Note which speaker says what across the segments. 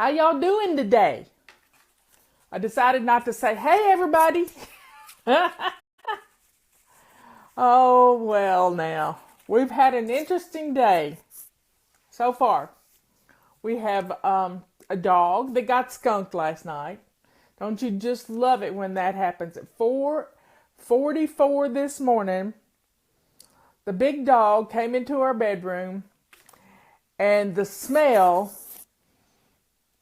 Speaker 1: How y'all doing today? I decided not to say, hey, everybody. Oh, well, now. We've had an interesting day so far. We have a dog that got skunked last night. Don't you just love it when that happens? At 4:44 this morning, the big dog came into our bedroom, and the smell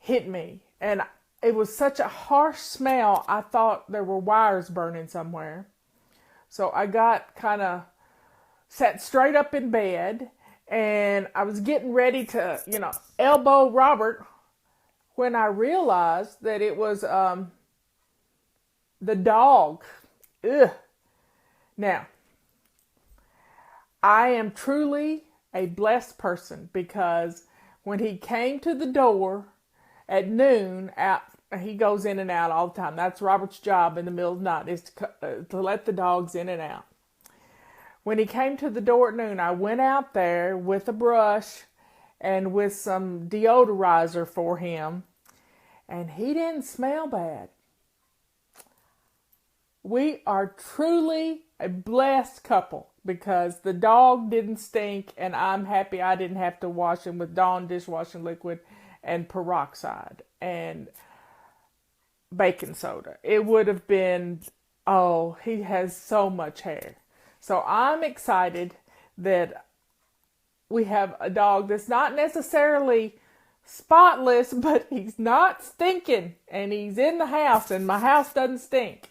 Speaker 1: hit me. And it was such a harsh smell, I thought there were wires burning somewhere. So I got kind of sat straight up in bed, and I was getting ready to, elbow Robert when I realized that it was the dog. Ugh. Now, I am truly a blessed person because when he came to the door at noon, he goes in and out all the time. That's Robert's job in the middle of the night, is to let the dogs in and out. When he came to the door at noon, I went out there with a brush and with some deodorizer for him, and he didn't smell bad. We are truly a blessed couple because the dog didn't stink, and I'm happy I didn't have to wash him with Dawn dishwashing liquid and peroxide and baking soda. It would have been, he has so much hair. So I'm excited that we have a dog that's not necessarily spotless, but he's not stinking, and he's in the house, and my house doesn't stink.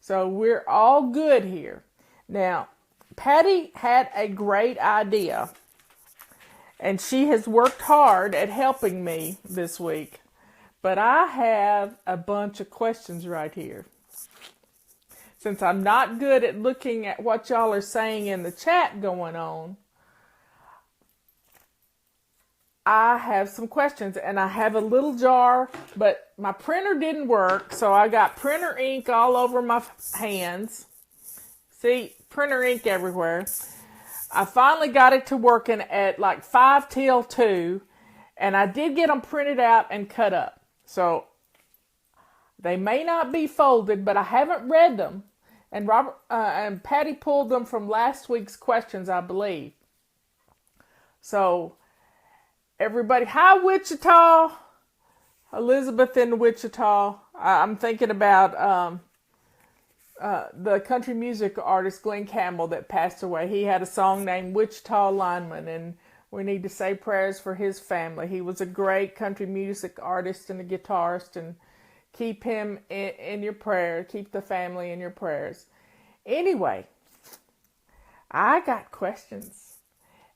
Speaker 1: So we're all good here. Now, Patty had a great idea, and she has worked hard at helping me this week. But I have a bunch of questions right here. Since I'm not good at looking at what y'all are saying in the chat going on, I have some questions, and I have a little jar, but my printer didn't work, so I got printer ink all over my hands. See, printer ink everywhere. I finally got it to working at like 5 till 2, and I did get them printed out and cut up. So they may not be folded, but I haven't read them. And Robert and Patty pulled them from last week's questions, I believe. So everybody, hi Wichita, Elizabeth in Wichita. I'm thinking about the country music artist Glenn Campbell that passed away. He had a song named Wichita Lineman, and we need to say prayers for his family. He was a great country music artist and a guitarist, and keep him in your prayer. Keep the family in your prayers. Anyway, I got questions.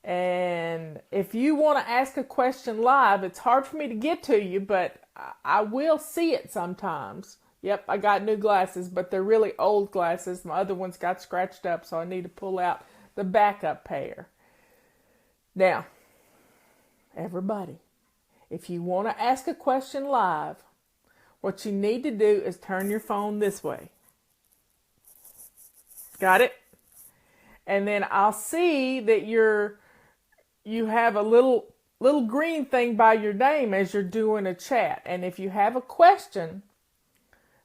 Speaker 1: And if you want to ask a question live, it's hard for me to get to you, but I will see it sometimes. Yep, I got new glasses, but they're really old glasses. My other ones got scratched up, so I need to pull out the backup pair. Now, everybody, if you want to ask a question live, what you need to do is turn your phone this way. Got it? And then I'll see that you have a little green thing by your name as you're doing a chat. And if you have a question,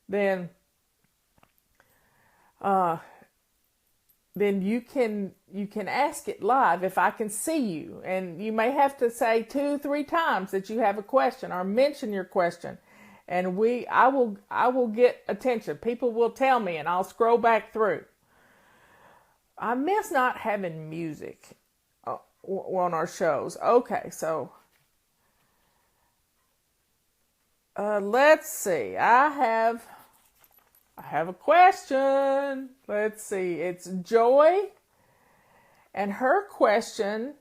Speaker 1: then you can ask it live if I can see you. And you may have to say 2-3 times that you have a question or mention your question. And I will get attention. People will tell me, and I'll scroll back through. I miss not having music on our shows. Okay, so let's see. I have a question. Let's see. It's Joy, and her question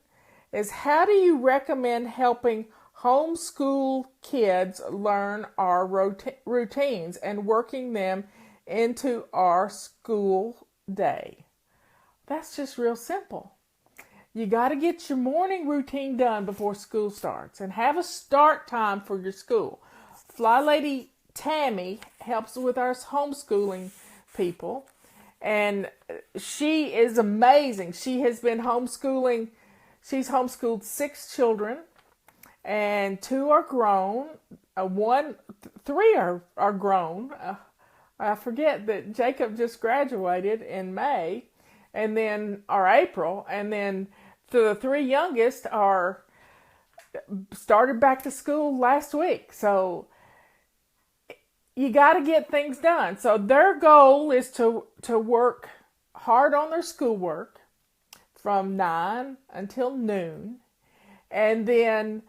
Speaker 1: is, how do you recommend helping homeschool kids learn our routines and working them into our school day? That's just real simple. You got to get your morning routine done before school starts and have a start time for your school. FlyLady Tammy helps with our homeschooling people, and she is amazing. She has been homeschooling. She's homeschooled 6 children, and 2 are grown. three are grown. I forget that Jacob just graduated in May, and then or April, and then the three youngest are started back to school last week. So you got to get things done. So their goal is to work hard on their schoolwork from 9 until noon, and then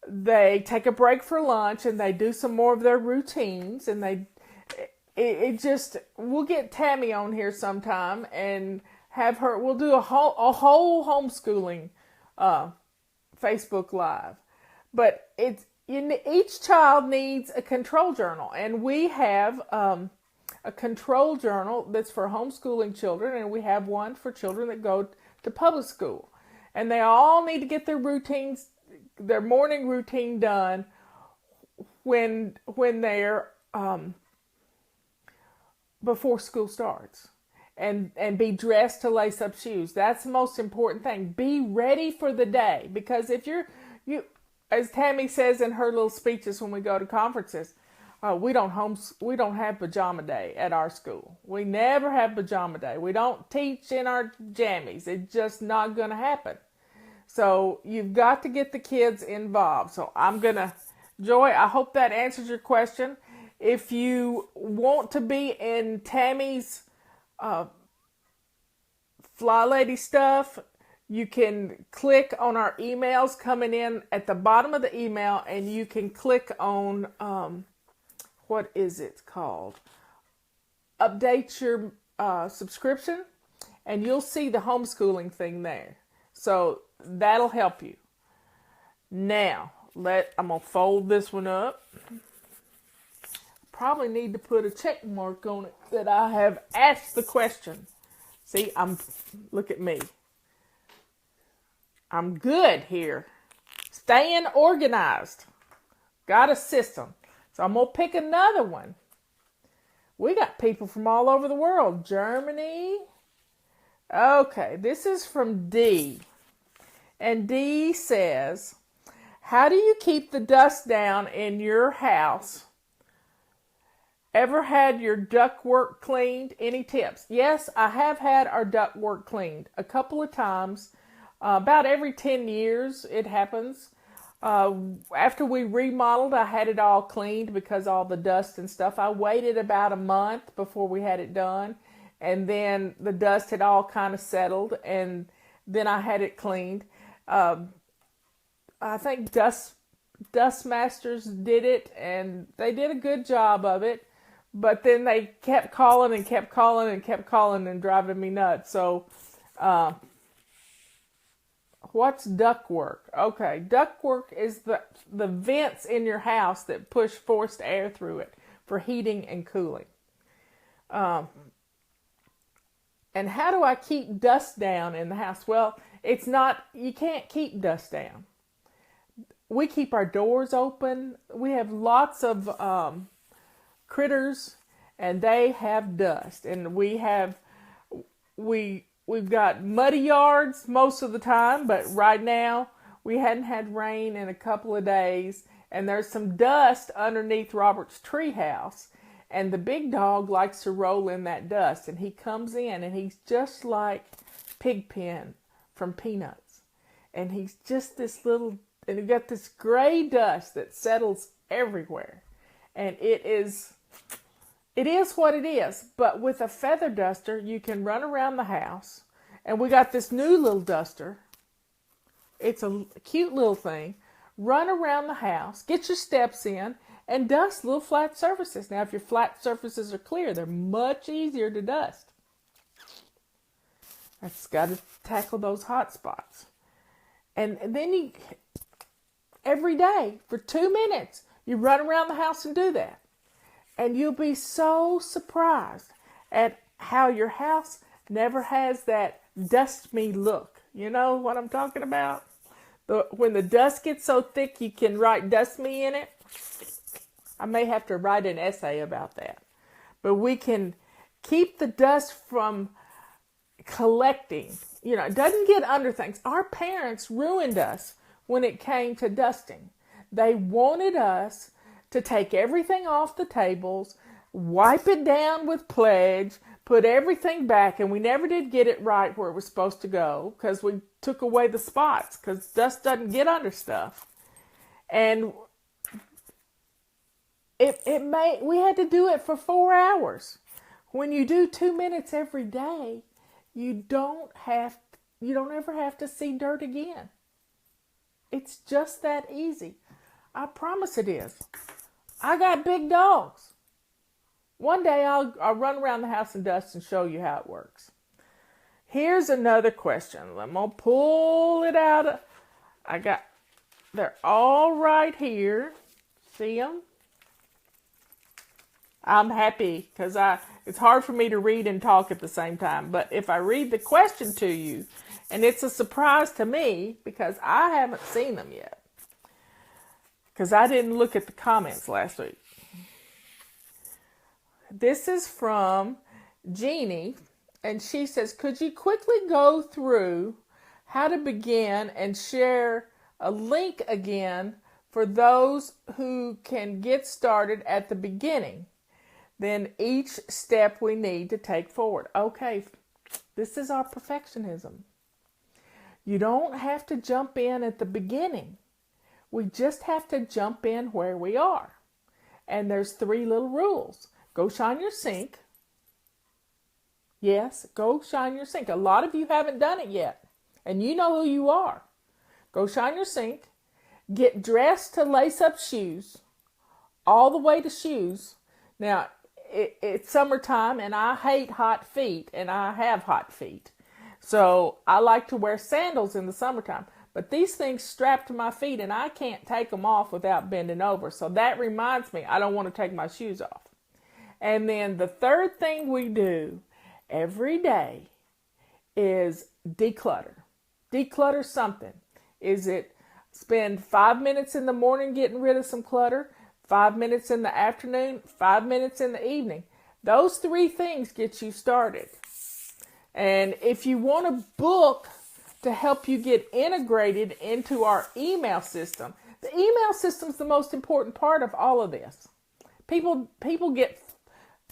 Speaker 1: they take a break for lunch and they do some more of their routines, and we'll get Tammy on here sometime and have her, we'll do a whole homeschooling Facebook Live. But each child needs a control journal, and we have a control journal that's for homeschooling children, and we have one for children that go to public school. And they all need to get their morning routine done when they're before school starts, and be dressed to lace up shoes. That's the most important thing. Be ready for the day, because if you as Tammy says in her little speeches when we go to conferences, we don't have pajama day at our school. We never have pajama day. We don't teach in our jammies. It's just not going to happen. So you've got to get the kids involved. So Joy, I hope that answers your question. If you want to be in Tammy's FlyLady stuff, you can click on our emails coming in at the bottom of the email, and you can click on, what is it called? Update your subscription, and you'll see the homeschooling thing there. So that'll help you. Now, I'm going to fold this one up. Probably need to put a check mark on it that I have asked the question. See, look at me. I'm good here. Staying organized. Got a system. So I'm going to pick another one. We got people from all over the world. Germany. Okay, this is from D. And D says, how do you keep the dust down in your house? Ever had your ductwork cleaned? Any tips? Yes, I have had our ductwork cleaned a couple of times. About every 10 years it happens. After we remodeled, I had it all cleaned because all the dust and stuff. I waited about a month before we had it done, and then the dust had all kind of settled, and then I had it cleaned. I think Dust Masters did it, and they did a good job of it. But then they kept calling and kept calling and kept calling and driving me nuts. So, what's ductwork? Okay, ductwork is the vents in your house that push forced air through it for heating and cooling. And how do I keep dust down in the house? Well, you can't keep dust down. We keep our doors open. We have lots of critters, and they have dust, and we've got muddy yards most of the time, but right now we hadn't had rain in a couple of days, and there's some dust underneath Robert's treehouse, and the big dog likes to roll in that dust, and he comes in, and he's just like Pigpen from Peanuts, and he's just this little, and you got this gray dust that settles everywhere, and it is what it is. But with a feather duster, you can run around the house. And we got this new little duster. It's a cute little thing. Run around the house, get your steps in, and dust little flat surfaces. Now, if your flat surfaces are clear, they're much easier to dust. I've got to tackle those hot spots. And then every day, for 2 minutes, you run around the house and do that. And you'll be so surprised at how your house never has that dust me look. You know what I'm talking about? When the dust gets so thick you can write dust me in it. I may have to write an essay about that. But we can keep the dust from collecting. You know, it doesn't get under things. Our parents ruined us when it came to dusting. They wanted us to take everything off the tables, wipe it down with Pledge, put everything back, and we never did get it right where it was supposed to go because we took away the spots because dust doesn't get under stuff. And we had to do it for 4 hours. When you do 2 minutes every day, you don't ever have to see dirt again. It's just that easy. I promise it is. I got big dogs. One day I'll run around the house and dust and show you how it works. Here's another question. I'm going to pull it out. They're all right here. See them? I'm happy because it's hard for me to read and talk at the same time. But if I read the question to you, and it's a surprise to me because I haven't seen them yet. Because I didn't look at the comments last week. This is from Jeannie, and she says, could you quickly go through how to begin and share a link again for those who can get started at the beginning? Then each step we need to take forward. Okay, this is our perfectionism. You don't have to jump in at the beginning. We just have to jump in where we are. And there's 3 little rules. Go shine your sink. Yes, go shine your sink. A lot of you haven't done it yet. And you know who you are. Go shine your sink. Get dressed to lace up shoes. All the way to shoes. Now, it's summertime and I hate hot feet. And I have hot feet. So I like to wear sandals in the summertime. But these things strap to my feet and I can't take them off without bending over. So that reminds me, I don't want to take my shoes off. And then the third thing we do every day is declutter. Declutter something. Is it spend 5 minutes in the morning getting rid of some clutter, 5 minutes in the afternoon, 5 minutes in the evening? Those 3 things get you started. And if you want a book to help you get integrated into our email system, the email system is the most important part of all of this. People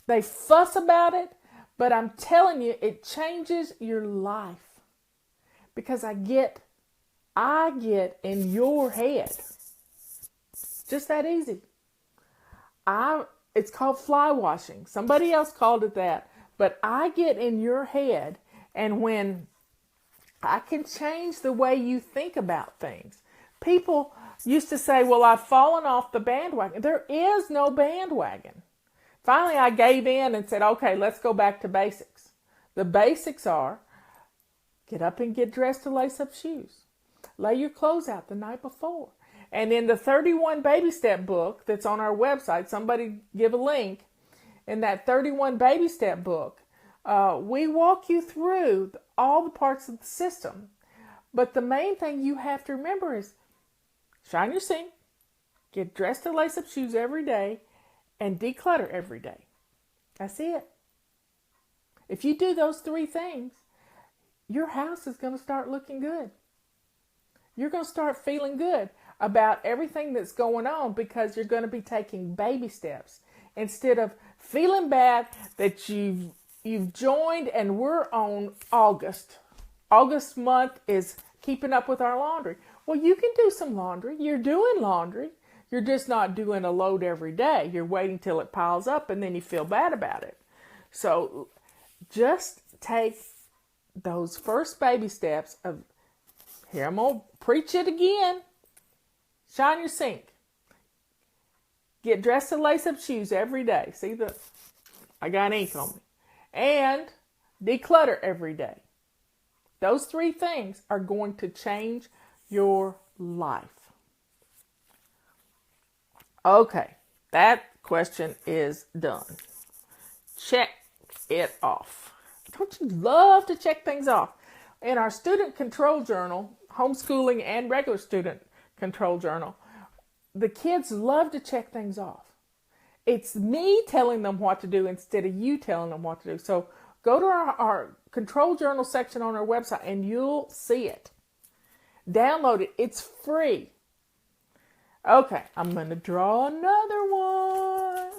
Speaker 1: they fuss about it, but I'm telling you, it changes your life. Because I get in your head. Just that easy. It's called fly washing. Somebody else called it that. But I get in your head, and when I can change the way you think about things. People used to say, well, I've fallen off the bandwagon. There is no bandwagon. Finally, I gave in and said, okay, let's go back to basics. The basics are get up and get dressed to lace up shoes. Lay your clothes out the night before. And in the 31 Baby Step book that's on our website, somebody give a link. In that 31 Baby Step book, we walk you through all the parts of the system. But the main thing you have to remember is shine your sink, get dressed to lace up shoes every day, and declutter every day. That's it. If you do those 3 things, your house is going to start looking good. You're going to start feeling good about everything that's going on because you're going to be taking baby steps instead of feeling bad that you've joined and we're on August. August month is keeping up with our laundry. Well, you can do some laundry. You're doing laundry. You're just not doing a load every day. You're waiting till it piles up and then you feel bad about it. So just take those first baby steps of, here I'm going to preach it again. Shine your sink. Get dressed to lace up shoes every day. See, I got ink on me. And declutter every day. Those 3 things are going to change your life. Okay, that question is done. Check it off. Don't you love to check things off? In our student control journal, homeschooling and regular student control journal, the kids love to check things off. It's me telling them what to do instead of you telling them what to do. So go to our control journal section on our website and you'll see it. Download it. It's free. Okay, I'm going to draw another one.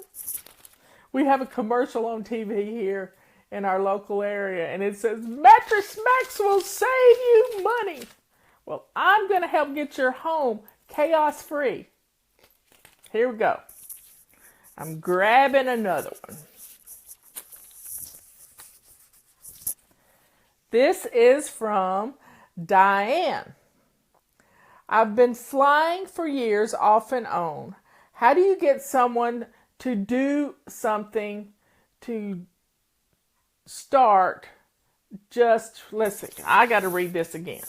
Speaker 1: We have a commercial on TV here in our local area, and it says, Mattress Max will save you money. Well, I'm going to help get your home chaos-free. Here we go. I'm grabbing another one. This is from Diane. I've been flying for years off and on. How do you get someone to do something to start? Let's see, I got to read this again.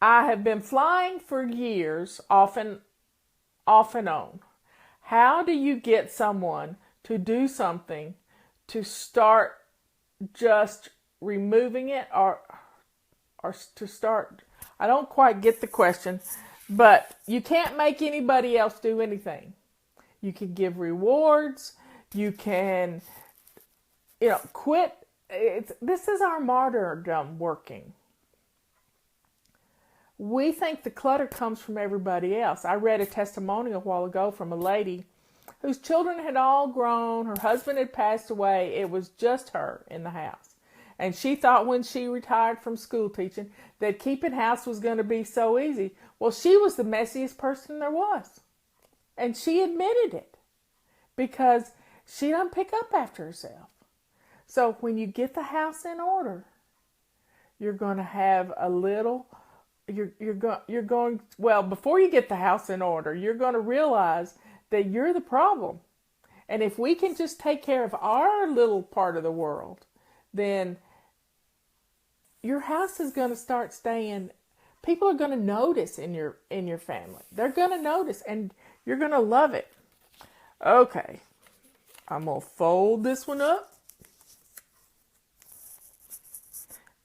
Speaker 1: I have been flying for years off and on. How do you get someone to do something to start just removing it or to start? I don't quite get the question, but you can't make anybody else do anything. You can give rewards. You can, quit. This is our martyrdom working. We think the clutter comes from everybody else. I read a testimonial a while ago from a lady whose children had all grown. Her husband had passed away. It was just her in the house. And she thought when she retired from school teaching that keeping house was going to be so easy. Well, she was the messiest person there was. And she admitted it because she doesn't pick up after herself. So when you get the house in order, you're going to have a little, before you get the house in order, you're going to realize that you're the problem. And if we can just take care of our little part of the world, then your house is going to start staying. People are going to notice in your family. They're going to notice, and you're going to love it. Okay, I'm going to fold this one up.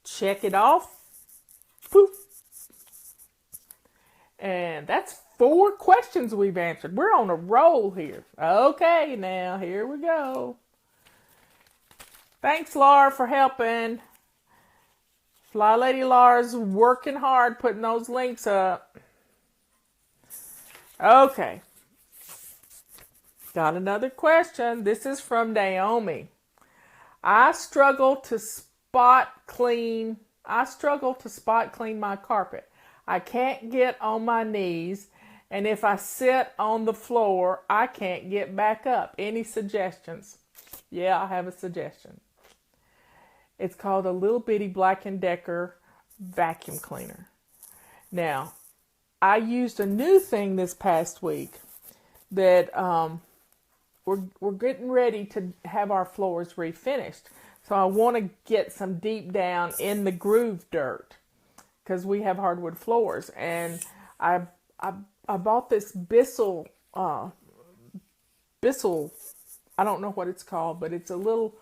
Speaker 1: Check it off. Poof. And that's 4 questions we've answered. We're on a roll here. Okay, now here we go. Thanks, Laura, for helping. FlyLady Laura's working hard putting those links up. Okay. Got another question. This is from Naomi. I struggle to spot clean my carpet. I can't get on my knees, and if I sit on the floor, I can't get back up. Any suggestions? Yeah, I have a suggestion. It's called a little bitty Black & Decker vacuum cleaner. Now, I used a new thing this past week that we're getting ready to have our floors refinished. So I want to get some deep down in the groove dirt because we have hardwood floors. And I bought this Bissell, I don't know what it's called, but it's a little,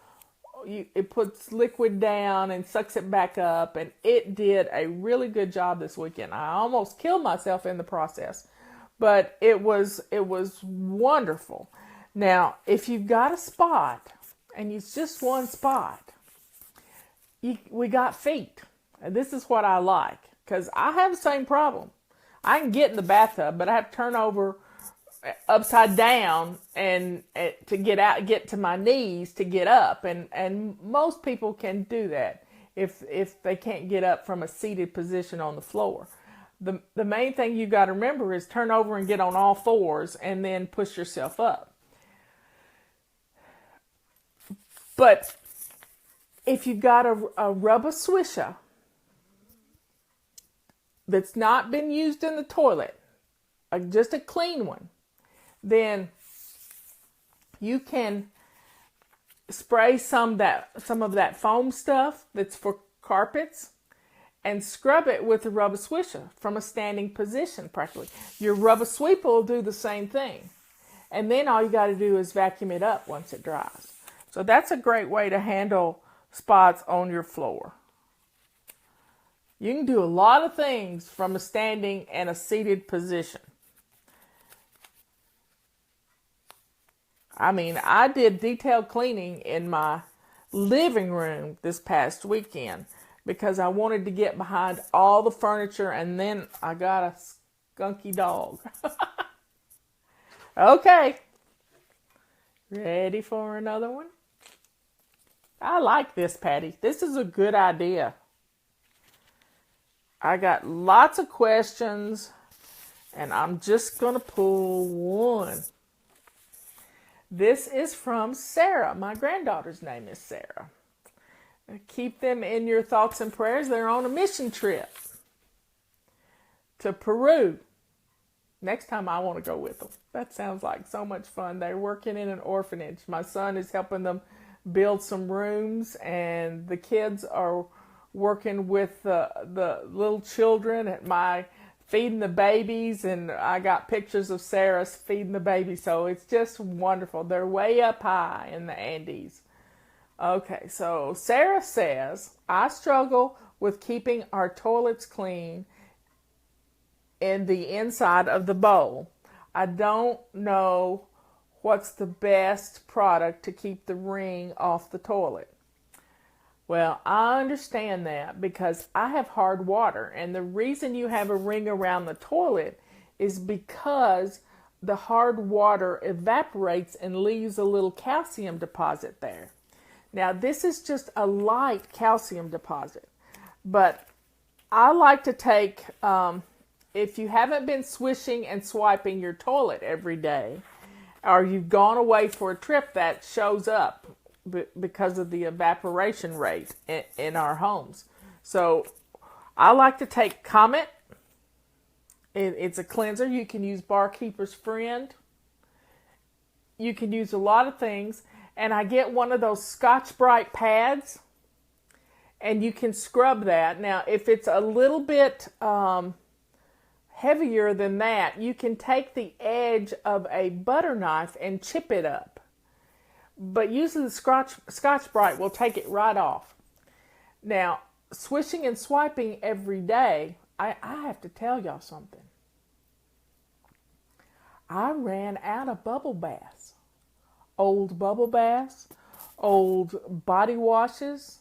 Speaker 1: it puts liquid down and sucks it back up, and it did a really good job this weekend. I almost killed myself in the process, but it was wonderful. Now, if you've got a spot and it's just one spot, we got feet, and this is what I like because I have the same problem. I can get in the bathtub, but I have to turn over upside down and to get to my knees to get up, and most people can do that if they can't get up from a seated position on the floor. The main thing you got to remember is turn over and get on all fours and then push yourself up. But if you've got a rubber swisher that's not been used in the toilet, just a clean one, then you can spray some of that foam stuff that's for carpets and scrub it with a rubber swisher from a standing position practically. Your rubber sweeper will do the same thing. And then all you got to do is vacuum it up once it dries. So that's a great way to handle spots on your floor. You can do a lot of things from a standing and a seated position. I mean, I did detailed cleaning in my living room this past weekend because I wanted to get behind all the furniture, and then I got a gunky dog. Okay. Ready for another one? I like this, Patty. This is a good idea. I got lots of questions, and I'm just going to pull one. This is from Sarah. My granddaughter's name is Sarah. Keep them in your thoughts and prayers. They're on a mission trip to Peru. Next time I want to go with them. That sounds like so much fun. They're working in an orphanage. My son is helping them build some rooms, and the kids are working with the little children at my feeding the babies, and I got pictures of Sarah feeding the baby, so it's just wonderful. They're way up high in the Andes. Okay, so Sarah says, I struggle with keeping our toilets clean in the inside of the bowl. I don't know what's the best product to keep the ring off the toilet. Well, I understand that because I have hard water, and the reason you have a ring around the toilet is because the hard water evaporates and leaves a little calcium deposit there. Now, this is just a light calcium deposit, but I like to take, if you haven't been swishing and swiping your toilet every day, or you've gone away for a trip, that shows up because of the evaporation rate in our homes. So I like to take Comet. It's a cleanser. You can use Barkeeper's Friend. You can use a lot of things. And I get one of those Scotch-Brite pads, and you can scrub that. Now, if it's a little bit heavier than that, you can take the edge of a butter knife and chip it up. But usually the Scotch-Brite will take it right off. Now, swishing and swiping every day, I have to tell y'all something. I ran out of bubble baths. Old bubble baths, old body washes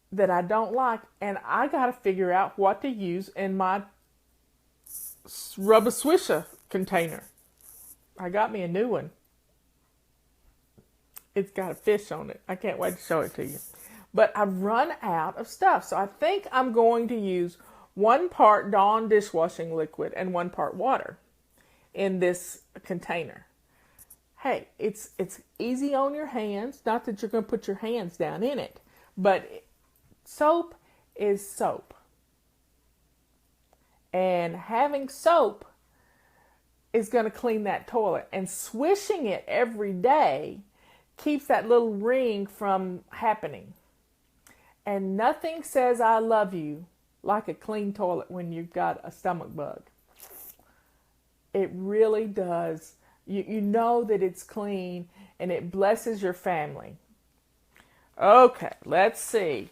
Speaker 1: that I don't like, and I got to figure out what to use in my Rub-A-Swisher container. I got me a new one. It's got a fish on it. I can't wait to show it to you. But I've run out of stuff. So I think I'm going to use 1 part Dawn dishwashing liquid and 1 part water in this container. Hey, it's easy on your hands. Not that you're going to put your hands down in it. But soap is soap. And having soap is going to clean that toilet. And swishing it every day keeps that little ring from happening. And nothing says I love you like a clean toilet when you've got a stomach bug. It really does. You know that it's clean, and it blesses your family. Okay, let's see.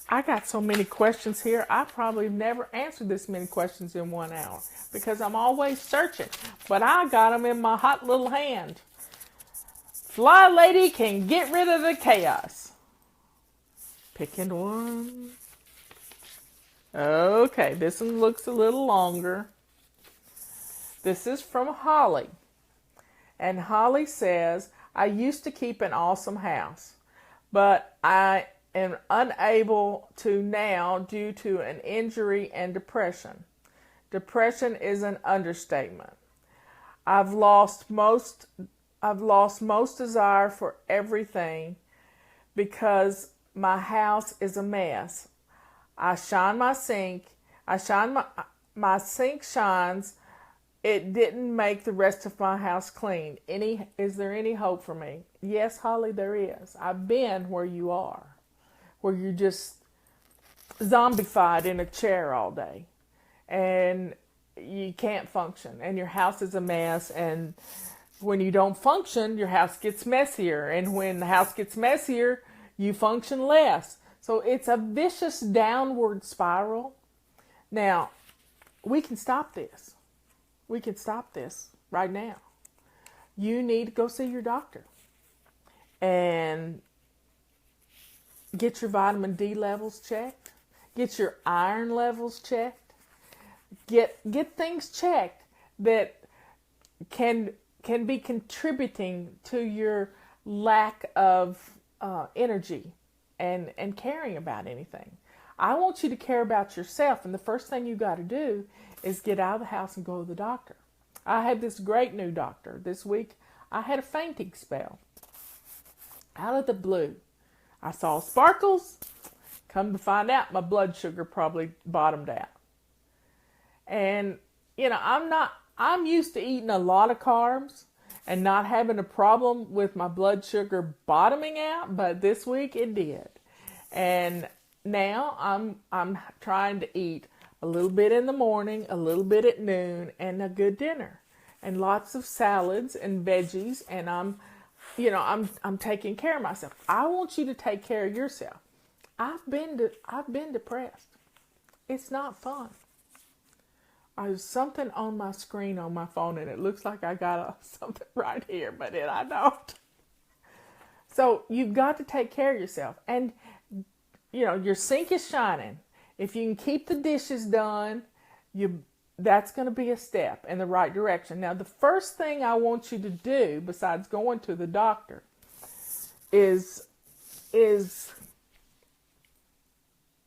Speaker 1: I got so many questions here. I probably never answered this many questions in 1 hour because I'm always searching. But I got them in my hot little hand. FlyLady can get rid of the chaos. Picking one. Okay, this one looks a little longer. This is from Holly. And Holly says, I used to keep an awesome house, but I am unable to now due to an injury and depression. Depression is an understatement. I've lost most desire for everything because my house is a mess. My sink shines. It didn't make the rest of my house clean. Is there any hope for me? Yes, Holly, there is. I've been where you are, where you're just zombified in a chair all day and you can't function and your house is a mess, and when you don't function, your house gets messier, and when the house gets messier, you function less. So it's a vicious downward spiral. Now, we can stop this. We can stop this right now. You need to go see your doctor and get your vitamin D levels checked. Get your iron levels checked. Get things checked that can be contributing to your lack of energy and caring about anything. I want you to care about yourself, and the first thing you got to do is get out of the house and go to the doctor. I had this great new doctor. This week I had a fainting spell. Out of the blue, I saw sparkles. Come to find out, my blood sugar probably bottomed out. And, I'm used to eating a lot of carbs and not having a problem with my blood sugar bottoming out, but this week it did. And now I'm trying to eat a little bit in the morning, a little bit at noon, and a good dinner, and lots of salads and veggies, and I'm taking care of myself. I want you to take care of yourself. I've been depressed. It's not fun. There's something on my screen on my phone, and it looks like I got something right here, but I don't. So you've got to take care of yourself. And, your sink is shining. If you can keep the dishes done, that's going to be a step in the right direction. Now, the first thing I want you to do, besides going to the doctor, is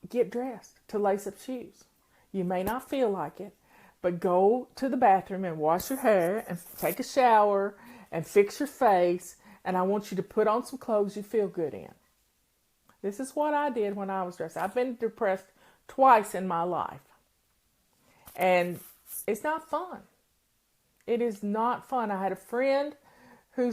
Speaker 1: get dressed to lace up shoes. You may not feel like it, but go to the bathroom and wash your hair and take a shower and fix your face. And I want you to put on some clothes you feel good in. This is what I did when I was dressed. I've been depressed twice in my life. And it's not fun. It is not fun. I had a friend who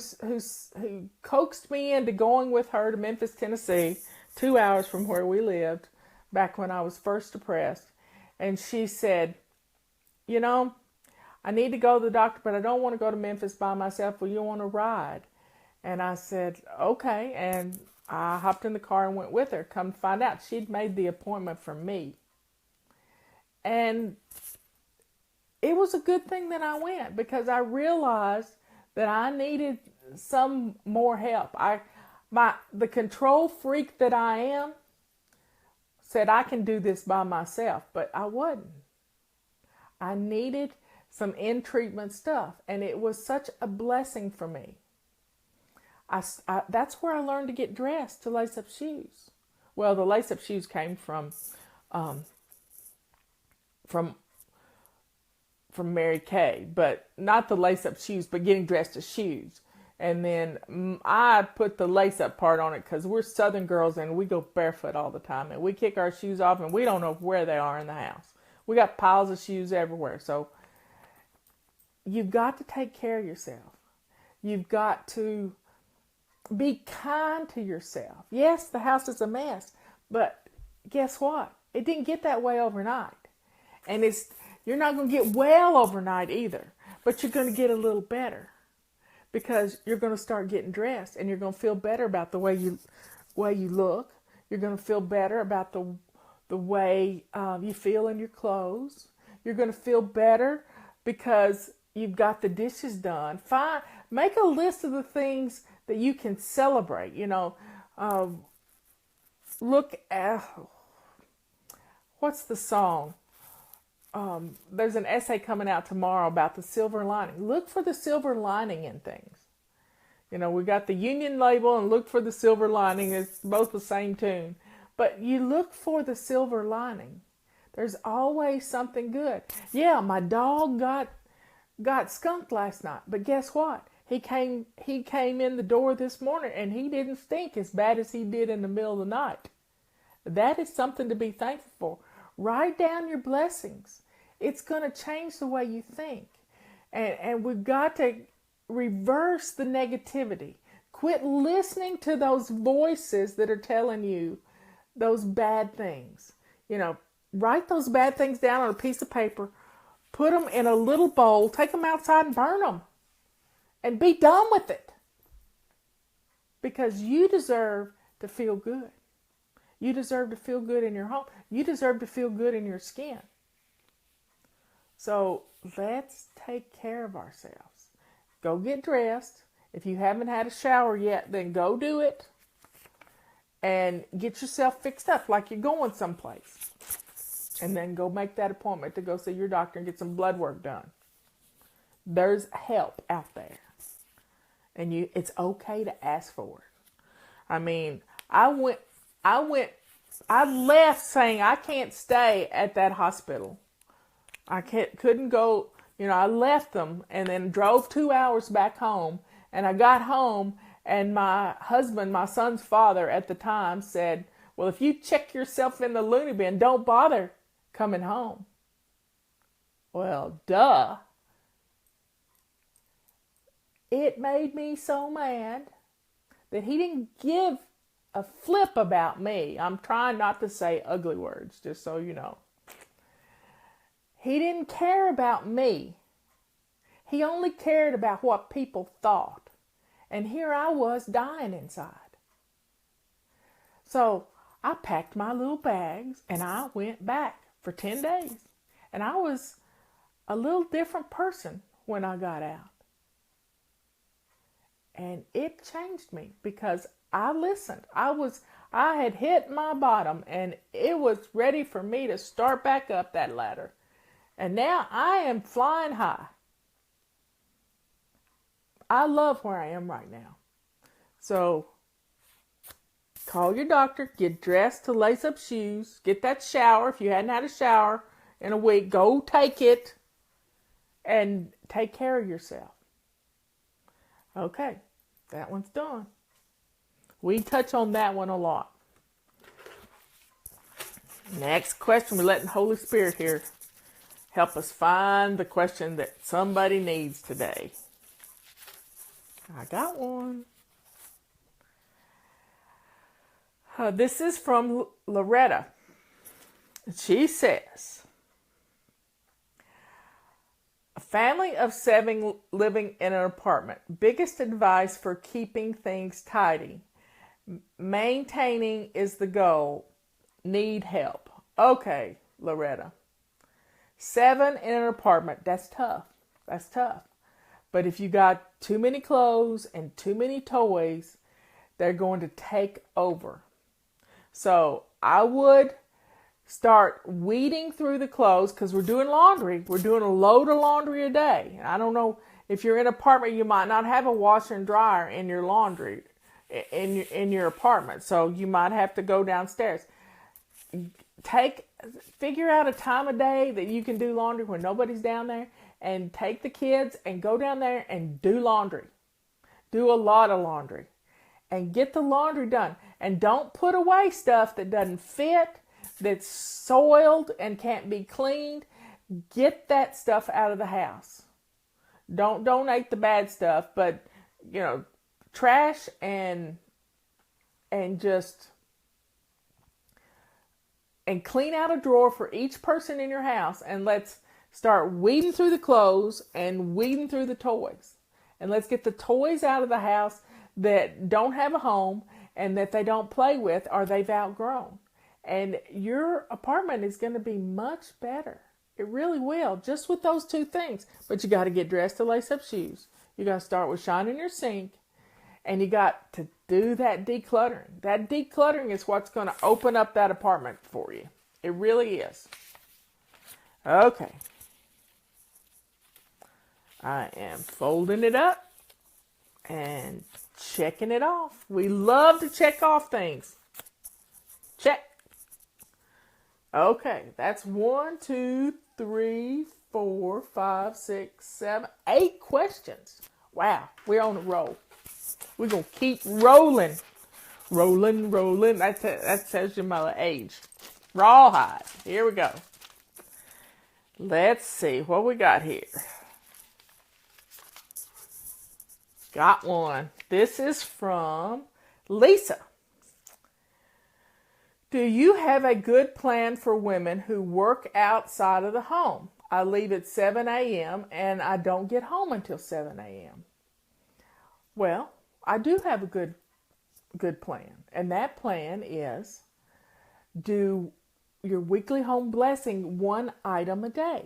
Speaker 1: coaxed me into going with her to Memphis, Tennessee, 2 hours from where we lived, back when I was first depressed. And she said, I need to go to the doctor, but I don't want to go to Memphis by myself. Well, you want to ride? And I said, okay. And I hopped in the car and went with her. Come to find out, she'd made the appointment for me. And it was a good thing that I went, because I realized that I needed some more help. The control freak that I am said I can do this by myself, but I wasn't. I needed some in-treatment stuff, and it was such a blessing for me. That's where I learned to get dressed to lace up shoes. Well, the lace up shoes came from Mary Kay, but not the lace up shoes, but getting dressed to shoes. And then I put the lace up part on it because we're Southern girls and we go barefoot all the time, and we kick our shoes off and we don't know where they are in the house. We got piles of shoes everywhere. So you've got to take care of yourself. You've got to be kind to yourself. Yes, the house is a mess, but guess what? It didn't get that way overnight. And you're not going to get well overnight either, but you're going to get a little better, because you're going to start getting dressed, and you're going to feel better about the way you look. You're going to feel better about the way you feel in your clothes. You're going to feel better because you've got the dishes done. Make a list of the things that you can celebrate. Look at, what's the song? There's an essay coming out tomorrow about the silver lining. Look for the silver lining in things. We got the Union label and look for the silver lining. It's both the same tune. But you look for the silver lining. There's always something good. Yeah, my dog got skunked last night, but guess what? He came in the door this morning and he didn't stink as bad as he did in the middle of the night. That is something to be thankful for. Write down your blessings. It's going to change the way you think. And we've got to reverse the negativity. Quit listening to those voices that are telling you those bad things. Write those bad things down on a piece of paper, put them in a little bowl, take them outside and burn them, and be done with it. Because you deserve to feel good. You deserve to feel good in your home. You deserve to feel good in your skin. So let's take care of ourselves. Go get dressed. If you haven't had a shower yet, then go do it. And get yourself fixed up like you're going someplace. and then go make that appointment to go see your doctor and get some blood work done. There's help out there. And it's okay to ask for it. I mean, I left saying I can't stay at that hospital. I couldn't go, I left them and then drove 2 hours back home. And I got home and my husband, my son's father at the time, said, well, if you check yourself in the loony bin, don't bother coming home. Well, duh. It made me so mad that he didn't give a flip about me. I'm trying not to say ugly words, just so you know. He didn't care about me. He only cared about what people thought. And here I was dying inside. So I packed my little bags and I went back for 10 days. And I was a little different person when I got out. And it changed me because I listened. I had hit my bottom and it was ready for me to start back up that ladder. And now I am flying high. I love where I am right now. So call your doctor, get dressed to lace up shoes, get that shower. If you hadn't had a shower in a week, go take it and take care of yourself. Okay, that one's done. We touch on that one a lot. Next question, we're letting Holy Spirit here help us find the question that somebody needs today. I got one. This is from Loretta. She says, a family of 7 living in an apartment. Biggest advice for keeping things tidy. Maintaining is the goal. Need help. Okay, Loretta. 7 in an apartment. That's tough. That's tough. But if you got too many clothes and too many toys, they're going to take over. So I would start weeding through the clothes because we're doing laundry. We're doing a load of laundry a day. I don't know if you're in an apartment, you might not have a washer and dryer in your laundry in your apartment. So you might have to go downstairs. Figure out a time of day that you can do laundry when nobody's down there, and take the kids and go down there and do laundry. Do a lot of laundry and get the laundry done. And don't put away stuff that doesn't fit, that's soiled and can't be cleaned. Get that stuff out of the house. Don't donate the bad stuff, but trash and clean out a drawer for each person in your house, and let's start weeding through the clothes and weeding through the toys. And let's get the toys out of the house that don't have a home and that they don't play with or they've outgrown. And your apartment is going to be much better. It really will, just with those 2 things. But you got to get dressed to lace up shoes. You got to start with shining your sink. And you got to do that decluttering. That decluttering is what's going to open up that apartment for you. It really is. Okay. I am folding it up and checking it off. We love to check off things. Check. Okay, that's 1, 2, 3, 4, 5, 6, 7, 8 questions. Wow, we're on a roll. We're going to keep rolling. Rolling. That tells you my age. Rawhide. Here we go. Let's see what we got here. Got one. This is from Lisa. Do you have a good plan for women who work outside of the home? I leave at 7 a.m. and I don't get home until 7 a.m. Well, I do have a good plan. And that plan is do your weekly home blessing 1 item a day.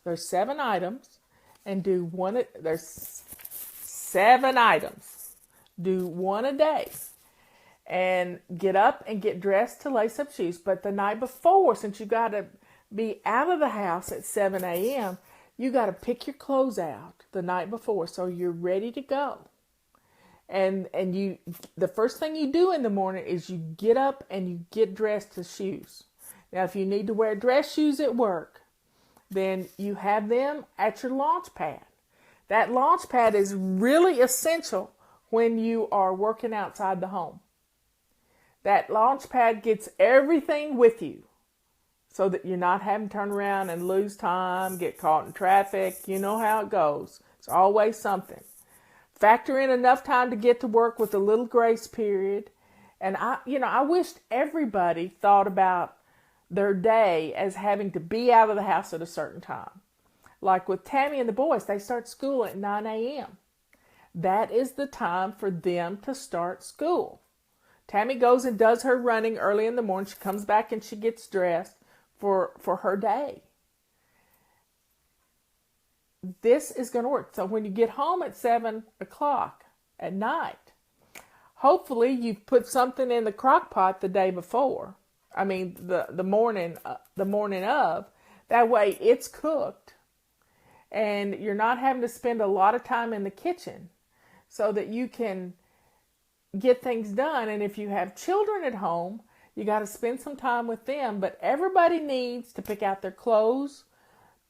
Speaker 1: There's 7 items and do one. There's 7 items. Do 1 a day. and get up and get dressed to lace up shoes. But the night before, since you got to be out of the house at 7 a.m., you got to pick your clothes out the night before so you're ready to go. And you, the first thing you do in the morning is you get up and you get dressed to shoes. Now, if you need to wear dress shoes at work, then you have them at your launch pad. That launch pad is really essential when you are working outside the home. That launch pad gets everything with you so that you're not having to turn around and lose time, get caught in traffic. You know how it goes. It's always something. Factor in enough time to get to work with a little grace period. And I wished everybody thought about their day as having to be out of the house at a certain time. Like with Tammy and the boys, they start school at 9 a.m. That is the time for them to start school. Tammy goes and does her running early in the morning. She comes back and she gets dressed for her day. This is going to work. So when you get home at 7 o'clock at night, hopefully you've put something in the crock pot the day before. I mean, the morning of. That way it's cooked. And you're not having to spend a lot of time in the kitchen so that you can get things done. And if you have children at home, you got to spend some time with them. But everybody needs to pick out their clothes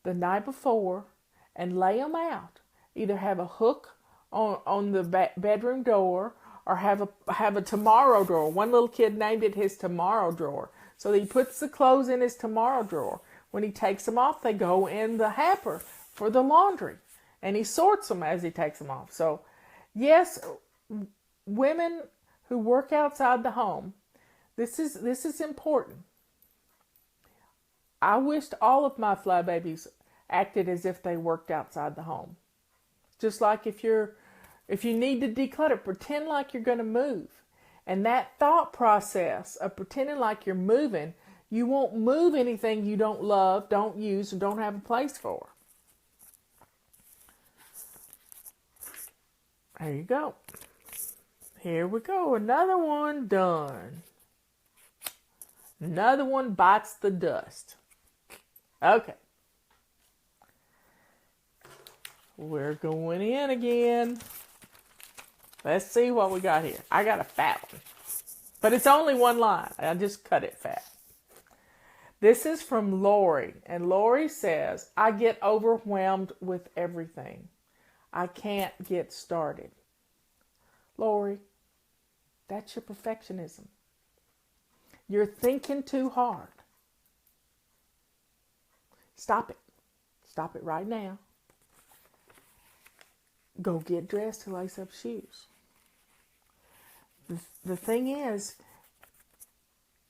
Speaker 1: the night before and lay them out. Either have a hook on the bedroom door or have a tomorrow drawer. One little kid named it his tomorrow drawer. So he puts the clothes in his tomorrow drawer. When he takes them off, they go in the hamper for the laundry. And he sorts them as he takes them off. So, yes, women who work outside the home, this is important. I wished all of my fly babies acted as if they worked outside the home. Just like if you need to declutter, pretend like you're going to move. And that thought process of pretending like you're moving, you won't move anything you don't love, don't use, and don't have a place for. There you go. Here we go. Another one done. Another one bites the dust. Okay. We're going in again. Let's see what we got here. I got a fat one. But it's only one line. I just cut it fat. This is from Lori. And Lori says, I get overwhelmed with everything. I can't get started. Lori, that's your perfectionism. You're thinking too hard. Stop it. Stop it right now. Go get dressed to lace up shoes. The thing is,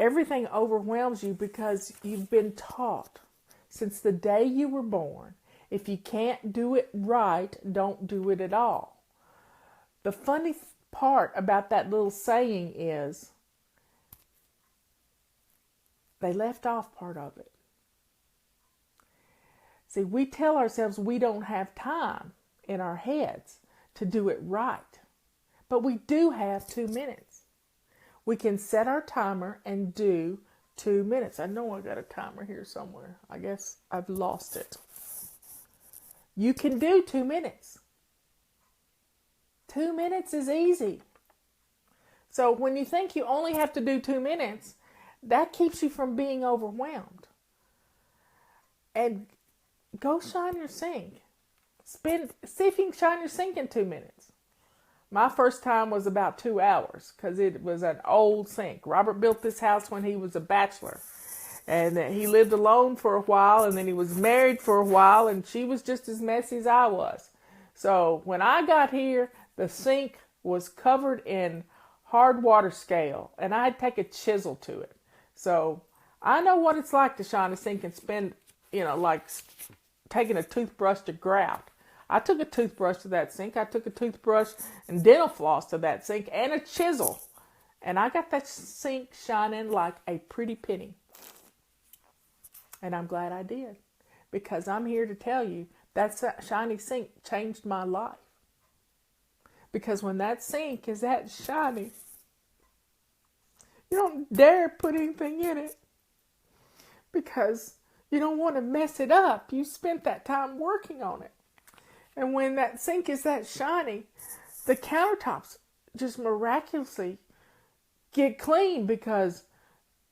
Speaker 1: everything overwhelms you because you've been taught since the day you were born, if you can't do it right, don't do it at all. The funny part about that little saying is they left off part of it. See, we tell ourselves we don't have time in our heads to do it right. But we do have 2 minutes. We can set our timer and do 2 minutes. I know I got a timer here somewhere. I guess I've lost it. You can do 2 minutes. 2 minutes is easy. So when you think you only have to do 2 minutes, that keeps you from being overwhelmed. And go shine your sink. See if you can shine your sink in 2 minutes. My first time was about 2 hours because it was an old sink. Robert built this house when he was a bachelor. And he lived alone for a while, and then he was married for a while, and she was just as messy as I was. So when I got here, the sink was covered in hard water scale, and I had to take a chisel to it. So I know what it's like to shine a sink and spend, like taking a toothbrush to grout. I took a toothbrush to that sink. I took a toothbrush and dental floss to that sink and a chisel. And I got that sink shining like a pretty penny. And I'm glad I did. Because I'm here to tell you that shiny sink changed my life. Because when that sink is that shiny, You don't dare put anything in it because you don't want to mess it up. You spent that time working on it. And when that sink is that shiny, the countertops just miraculously get clean because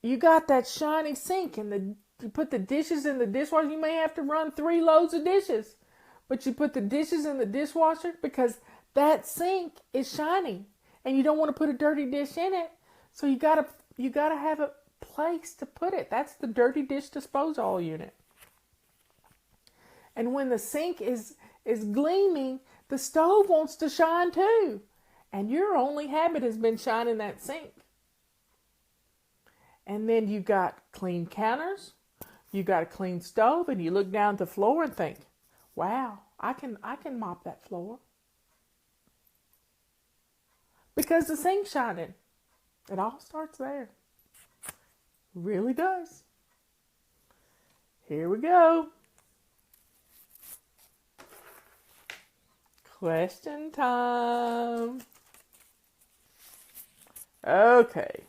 Speaker 1: you got that shiny sink and you put the dishes in the dishwasher. You may have to run 3 loads of dishes, but you put the dishes in the dishwasher because that sink is shiny and you don't want to put a dirty dish in it. So you gotta have a place to put it. That's the dirty dish disposal unit. And when the sink is gleaming, the stove wants to shine too. And your only habit has been shining that sink. And then you got clean counters, you got a clean stove, and you look down at the floor and think, wow, I can mop that floor. Because the sink's shining. It all starts there. Really does. Here we go. Question time. Okay.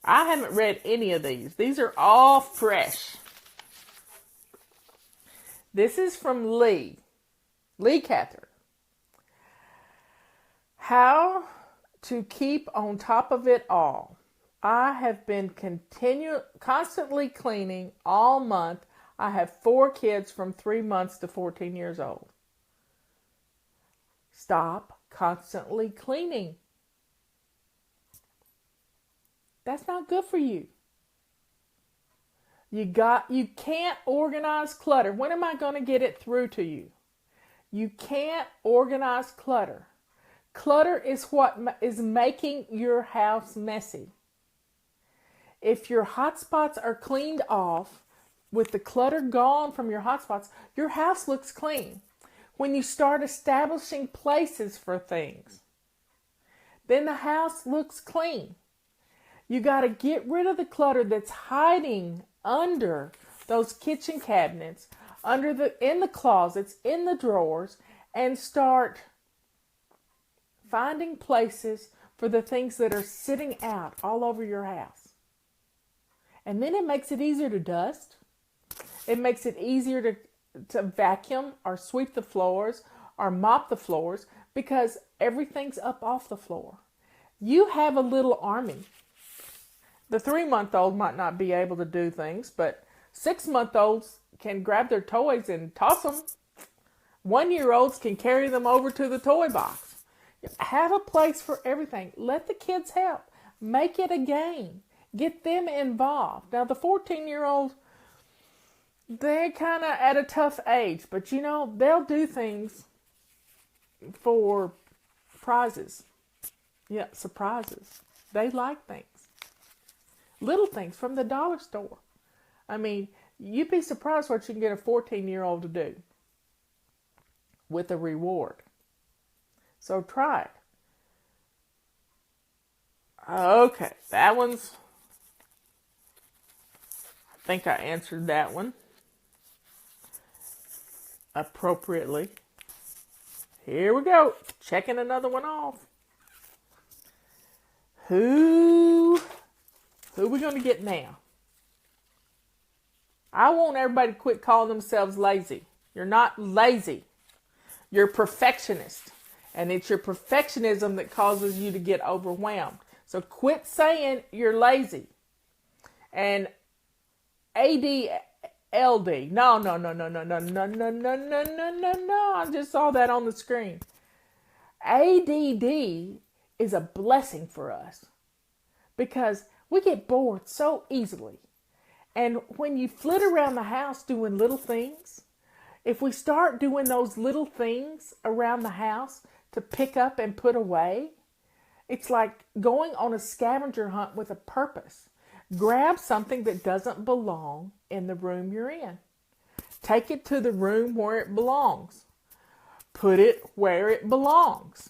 Speaker 1: I haven't read any of these. These are all fresh. This is from Lee Cather. How to keep on top of it all. I have been constantly cleaning all month. I have 4 kids from 3 months to 14 years old. Stop constantly cleaning. That's not good for you. You can't organize clutter. When am I going to get it through to you? You can't organize clutter. Clutter is what is making your house messy. If your hot spots are cleaned off, with the clutter gone from your hot spots, your house looks clean. When you start establishing places for things, then the house looks clean. You got to get rid of the clutter that's hiding under those kitchen cabinets, in the closets, in the drawers, and start finding places for the things that are sitting out all over your house. And then it makes it easier to dust. It makes it easier to vacuum or sweep the floors or mop the floors because everything's up off the floor. You have a little army. The 3-month-old might not be able to do things, but 6-month-olds can grab their toys and toss them. 1-year-olds can carry them over to the toy box. Have a place for everything. Let the kids help. Make it a game. Get them involved. Now, the 14-year-old, they're kind of at a tough age, but they'll do things for prizes. Yeah, surprises. They like things. Little things from the dollar store. I mean, you'd be surprised what you can get a 14-year-old to do with a reward. So try it. Okay, that one's... I think I answered that one appropriately. Here we go. Checking another one off. Who are we going to get now? I want everybody to quit calling themselves lazy. You're not lazy. You're perfectionist. And it's your perfectionism that causes you to get overwhelmed. So quit saying you're lazy. And ADLD. No. I just saw that on the screen. ADD is a blessing for us because we get bored so easily. And when you flit around the house doing little things, if we start doing those little things around the house to pick up and put away, it's like going on a scavenger hunt with a purpose. Grab something that doesn't belong in the room you're in. Take it to the room where it belongs. Put it where it belongs.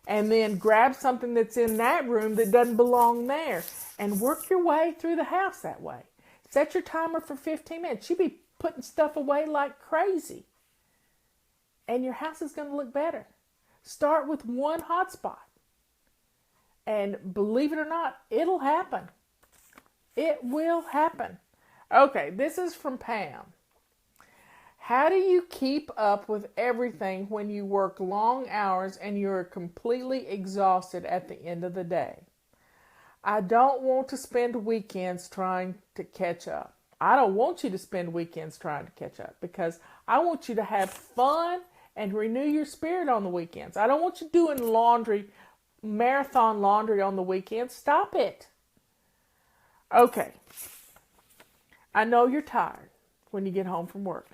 Speaker 1: And then grab something that's in that room that doesn't belong there. And work your way through the house that way. Set your timer for 15 minutes. You'll be putting stuff away like crazy. And your house is going to look better. Start with one hotspot. And believe it or not, it'll happen. It will happen. Okay, this is from Pam. How do you keep up with everything when you work long hours and you're completely exhausted at the end of the day? I don't want to spend weekends trying to catch up. I don't want you to spend weekends trying to catch up because I want you to have fun and renew your spirit on the weekends. I don't want you doing laundry, marathon laundry on the weekends. Stop it. Okay. I know you're tired when you get home from work.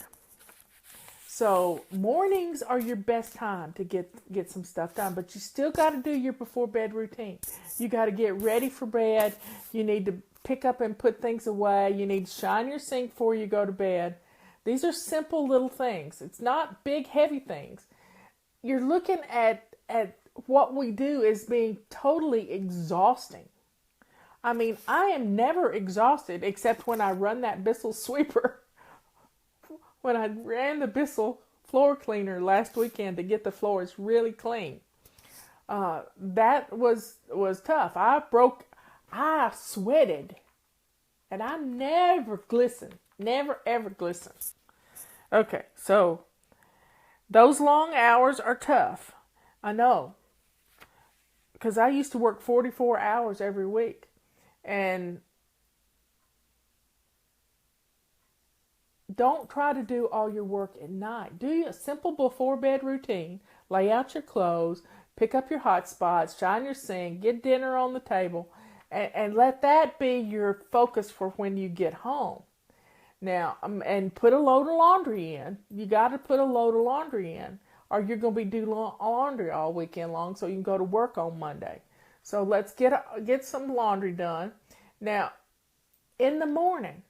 Speaker 1: So mornings are your best time to get some stuff done, but you still got to do your before bed routine. You got to get ready for bed. You need to pick up and put things away. You need to shine your sink before you go to bed. These are simple little things. It's not big, heavy things. You're looking at what we do as being totally exhausting. I mean, I am never exhausted except when I run that Bissell sweeper. When I ran the Bissell floor cleaner last weekend to get the floors really clean. That was tough. I sweated. And I never glisten. Never ever glisten. Okay, so those long hours are tough. I know. Because I used to work 44 hours every week. And don't try to do all your work at night. Do a simple before bed routine. Lay out your clothes, pick up your hot spots, shine your sink, get dinner on the table, and let that be your focus for when you get home. Now, and put a load of laundry in. You got to put a load of laundry in, or you're going to be doing laundry all weekend long so you can go to work on Monday. So let's get some laundry done. Now, in the morning,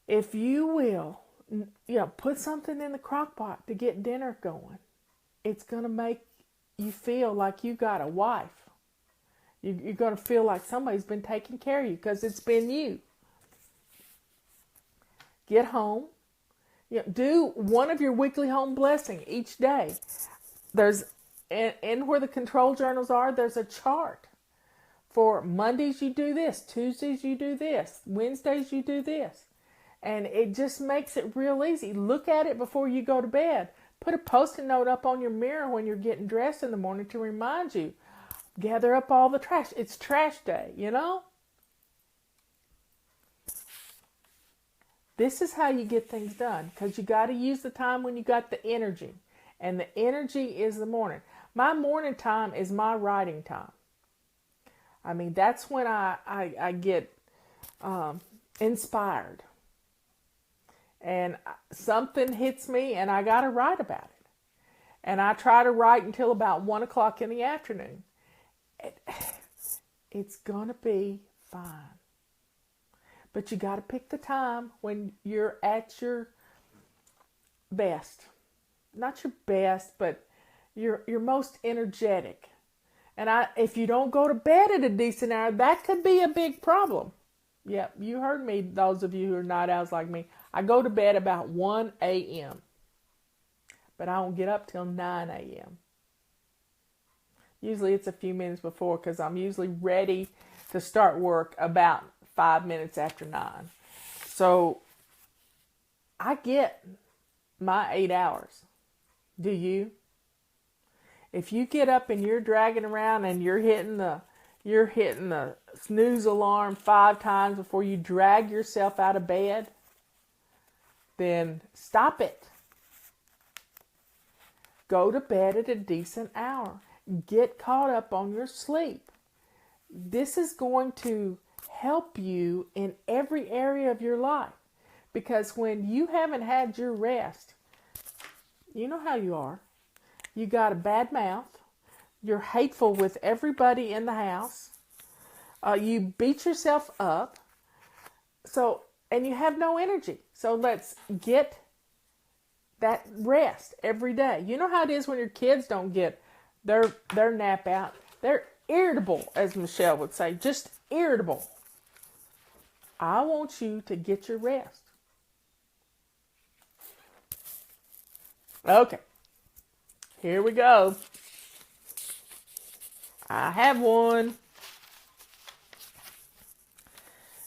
Speaker 1: if you will, put something in the crock pot to get dinner going. It's going to make you feel like you got a wife. You're going to feel like somebody's been taking care of you because it's been you. Get home. Do one of your weekly home blessing each day. There's, in where the control journals are, there's a chart. For Mondays you do this, Tuesdays you do this, Wednesdays you do this. And it just makes it real easy. Look at it before you go to bed. Put a Post-it note up on your mirror when you're getting dressed in the morning to remind you. Gather up all the trash. It's trash day, This is how you get things done because you got to use the time when you got the energy. And the energy is the morning. My morning time is my writing time. I mean, that's when I get inspired. And something hits me and I got to write about it. And I try to write until about 1 o'clock in the afternoon. It's going to be fine. But you got to pick the time when you're at your best. Not your best, but your most energetic. And if you don't go to bed at a decent hour, that could be a big problem. Yep, you heard me, those of you who are night owls like me. I go to bed about 1 a.m. But I don't get up till 9 a.m. Usually it's a few minutes before because I'm usually ready to start work about 5 minutes after 9. So I get my 8 hours. Do you? If you get up and you're dragging around and you're hitting the snooze alarm 5 times before you drag yourself out of bed, then stop it. Go to bed at a decent hour. Get caught up on your sleep. This is going to help you in every area of your life. Because when you haven't had your rest, you know how you are. You got a bad mouth. You're hateful with everybody in the house. You beat yourself up. And you have no energy. So let's get that rest every day. You know how it is when your kids don't get their nap out. They're irritable, as Michelle would say. Just irritable. I want you to get your rest. Okay. Here we go. I have one.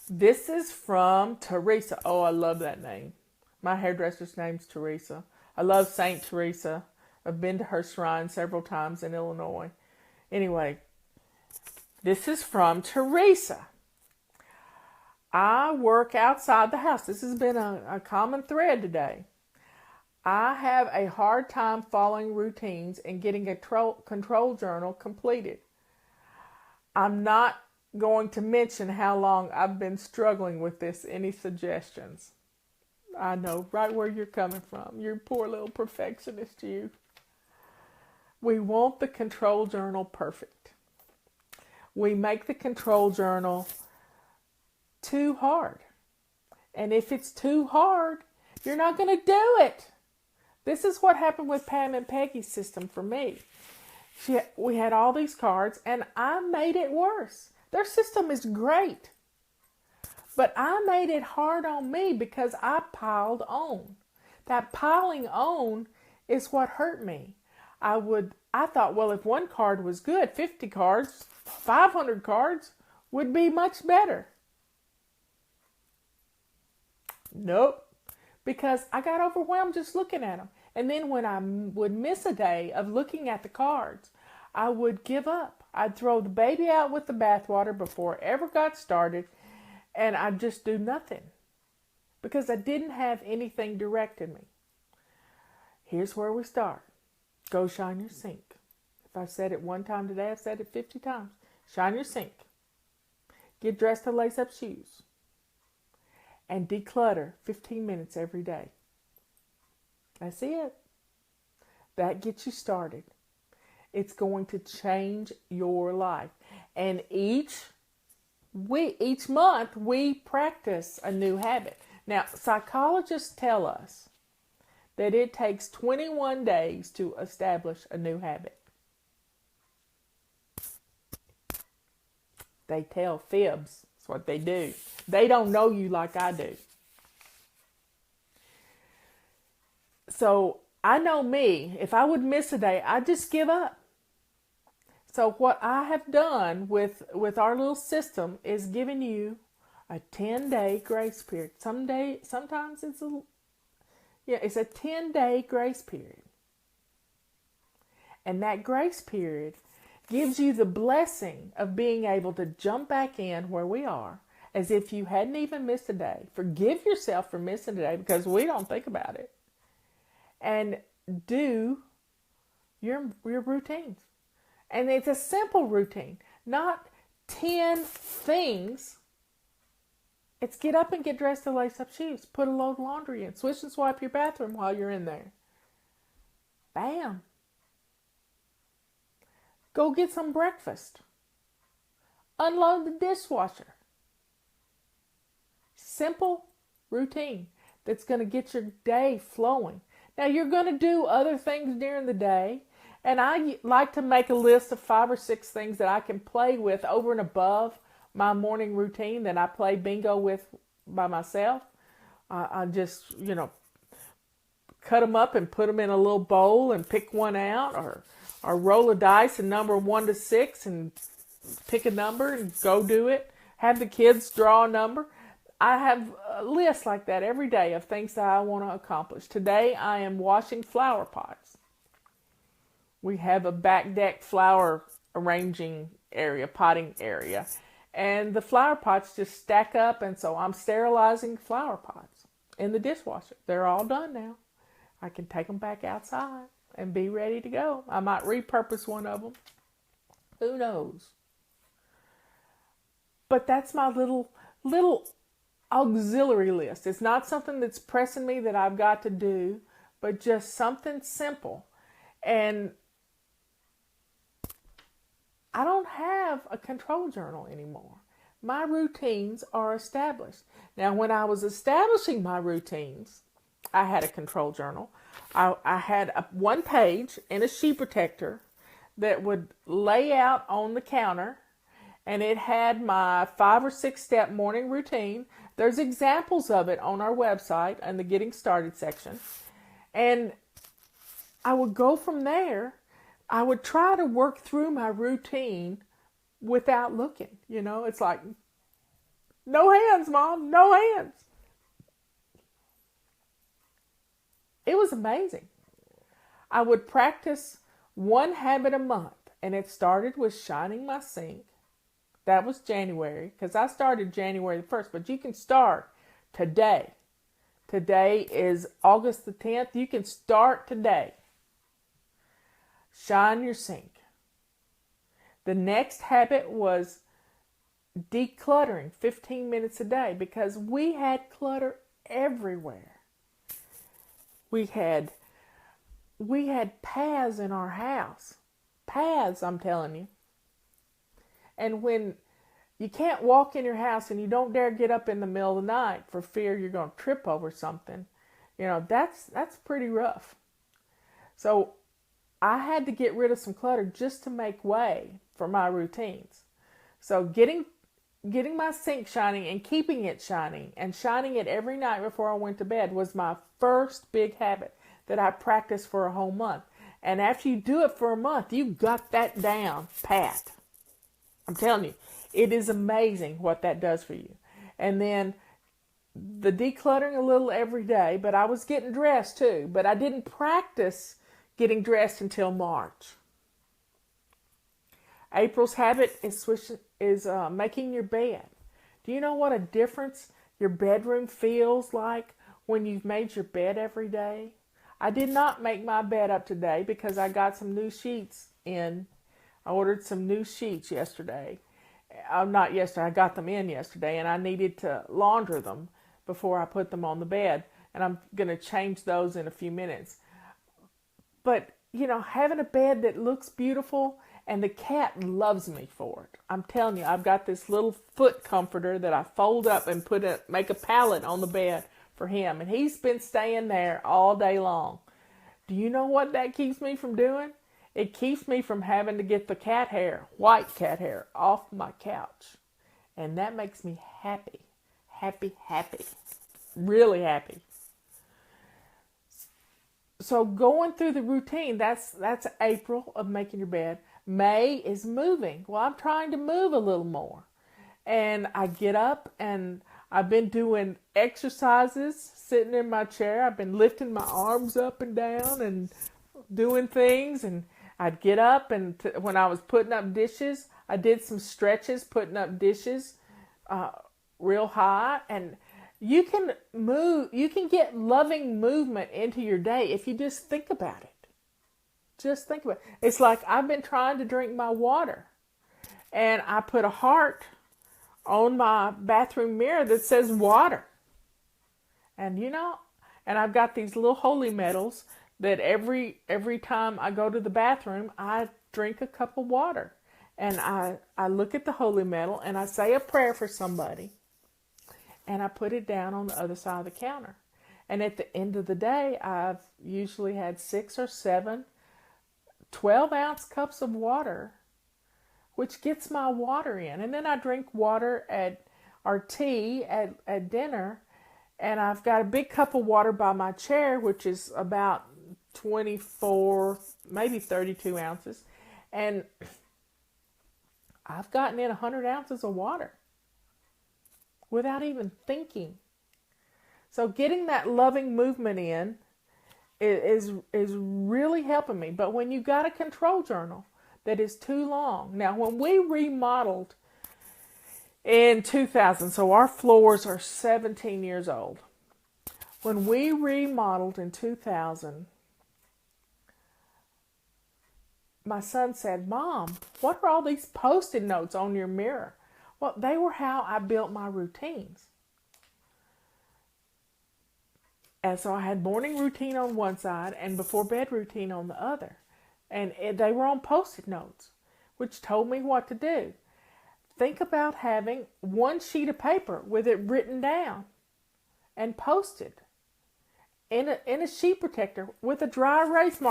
Speaker 1: This is from Teresa. Oh, I love that name. My hairdresser's name's Teresa. I love Saint Teresa. I've been to her shrine several times in Illinois. Anyway, this is from Teresa. I work outside the house. This has been a common thread today. I have a hard time following routines and getting a control journal completed. I'm not going to mention how long I've been struggling with this. Any suggestions? I know right where you're coming from. You poor little perfectionist, you. We want the control journal perfect. We make the control journal too hard. And if it's too hard, you're not going to do it. This is what happened with Pam and Peggy's system for me. We had all these cards, and I made it worse. Their system is great. But I made it hard on me because I piled on. That piling on is what hurt me. I thought, well, if one card was good, 50 cards, 500 cards would be much better. Nope. Because I got overwhelmed just looking at them. And then when I would miss a day of looking at the cards, I would give up. I'd throw the baby out with the bathwater before it ever got started, and I'd just do nothing because I didn't have anything directing me. Here's where we start. Go shine your sink. If I said it one time today, I've said it 50 times. Shine your sink. Get dressed to lace up shoes. And declutter 15 minutes every day. That's it. That gets you started. It's going to change your life. And each month we practice a new habit. Now, psychologists tell us that it takes 21 days to establish a new habit. They tell fibs. That's what they do. They don't know you like I do. So I know me, if I would miss a day, I'd just give up. So what I have done with our little system is giving you a 10-day grace period. Sometimes it's a 10-day grace period. And that grace period gives you the blessing of being able to jump back in where we are as if you hadn't even missed a day. Forgive yourself for missing a day because we don't think about it. And do your routines. And it's a simple routine, not 10 things. It's get up and get dressed to lace up shoes. Put a load of laundry in. Swish and swipe your bathroom while you're in there. Bam. Go get some breakfast. Unload the dishwasher. Simple routine that's going to get your day flowing. Now, you're going to do other things during the day. And I like to make a list of 5 or 6 things that I can play with over and above my morning routine that I play bingo with by myself. I just, cut them up and put them in a little bowl and pick one out, or roll a dice and number 1 to 6 and pick a number and go do it. Have the kids draw a number. I have a list like that every day of things that I want to accomplish. Today I am washing flower pots. We have a back deck flower arranging area, potting area. And the flower pots just stack up, and so I'm sterilizing flower pots in the dishwasher. They're all done now. I can take them back outside and be ready to go. I might repurpose one of them. Who knows? But that's my little auxiliary list. It's not something that's pressing me that I've got to do, but just something simple. And I don't have a control journal anymore. My routines are established. Now, when I was establishing my routines, I had a control journal. I had one page in a sheet protector that would lay out on the counter, and it had my 5 or 6 step morning routine. There's examples of it on our website in the Getting Started section. And I would go from there. I would try to work through my routine without looking. It's like, no hands, Mom, no hands. It was amazing. I would practice one habit a month, and it started with shining my sink. That was January, because I started January the 1st, but you can start today. Today is August the 10th. You can start today. Shine your sink. The next habit was decluttering 15 minutes a day, because we had clutter everywhere. We had paths in our house. Paths, I'm telling you. And when you can't walk in your house and you don't dare get up in the middle of the night for fear you're going to trip over something, that's pretty rough. So I had to get rid of some clutter just to make way for my routines. So getting my sink shining and keeping it shining and shining it every night before I went to bed was my first big habit that I practiced for a whole month. And after you do it for a month, you've got that down pat. I'm telling you, it is amazing what that does for you. And then the decluttering a little every day, but I was getting dressed too. But I didn't practice getting dressed until March. April's habit is making your bed. Do you know what a difference your bedroom feels like when you've made your bed every day? I did not make my bed up today because I got some new sheets in. I ordered some new sheets yesterday. Not yesterday, I got them in yesterday, and I needed to launder them before I put them on the bed. And I'm going to change those in a few minutes. But, having a bed that looks beautiful, and the cat loves me for it. I'm telling you, I've got this little foot comforter that I fold up and make a pallet on the bed for him. And he's been staying there all day long. Do you know what that keeps me from doing? It keeps me from having to get the cat hair, white cat hair, off my couch. And that makes me happy. Happy, happy. Really happy. So going through the routine, that's April of making your bed. May is moving. Well, I'm trying to move a little more. And I get up and I've been doing exercises, sitting in my chair. I've been lifting my arms up and down and doing things. And I'd get up and when I was putting up dishes, I did some stretches, putting up dishes real high. And you can get loving movement into your day if you just think about it. Just think about it. It's like I've been trying to drink my water. And I put a heart on my bathroom mirror that says water. And and I've got these little holy medals that every time I go to the bathroom, I drink a cup of water. And I look at the holy medal and I say a prayer for somebody. And I put it down on the other side of the counter. And at the end of the day, I've usually had 6 or 7 12-ounce cups of water, which gets my water in. And then I drink water or tea at dinner. And I've got a big cup of water by my chair, which is about 24, maybe 32 ounces. And I've gotten in 100 ounces of water without even thinking. So getting that loving movement in is really helping me. But when you got a control journal that is too long. Now, when we remodeled in 2000, so our floors are 17 years old. When we remodeled in 2000, my son said, "Mom, what are all these Post-it notes on your mirror?" Well, they were how I built my routines. And so I had morning routine on one side and before bed routine on the other. And they were on Post-it notes, which told me what to do. Think about having one sheet of paper with it written down and posted in a sheet protector with a dry erase marker.